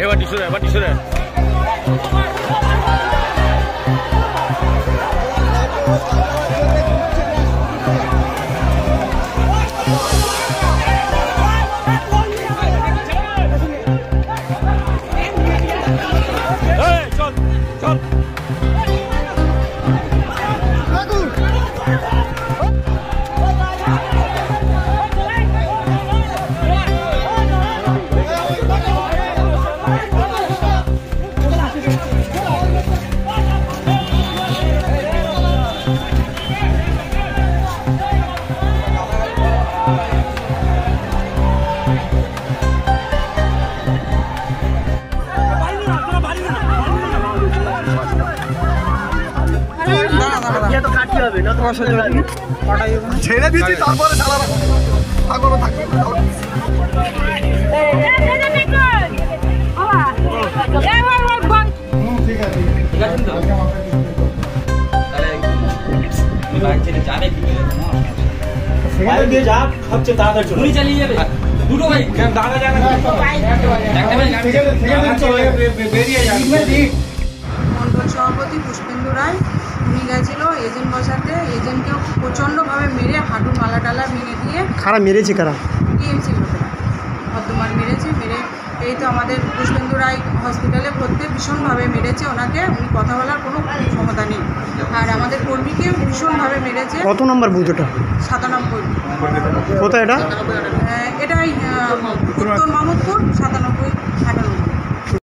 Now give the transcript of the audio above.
এবার টিসুরে চল ছেড়ে দিচ্ছি তারপরে দুটো ভাই দাদা জানা মন্ডল সভাপতি পুষ্পেন্দু রায় উনি গেছিল এজেন্ট বসাতে, এজেন্টকেও প্রচণ্ডভাবে মেরে হাঁটুর মালা টালা ভেঙে দিয়ে কারা মেরেছে টিএমসি লোকেরা বর্তমান মেরেছে। এই তো আমাদের পুষ্পেন্দু রায় হসপিটালে ভর্তি, ভীষণভাবে মেরেছে ওনাকে, উনি কথা বলার কোনো ক্ষমতা নেই। আর আমাদের কর্মীকে ভীষণভাবে মেরেছে। কত নম্বর বুথ এটা? 97। কোথায় এটা? এটাই উত্তর মাহমুদপুর 97 98।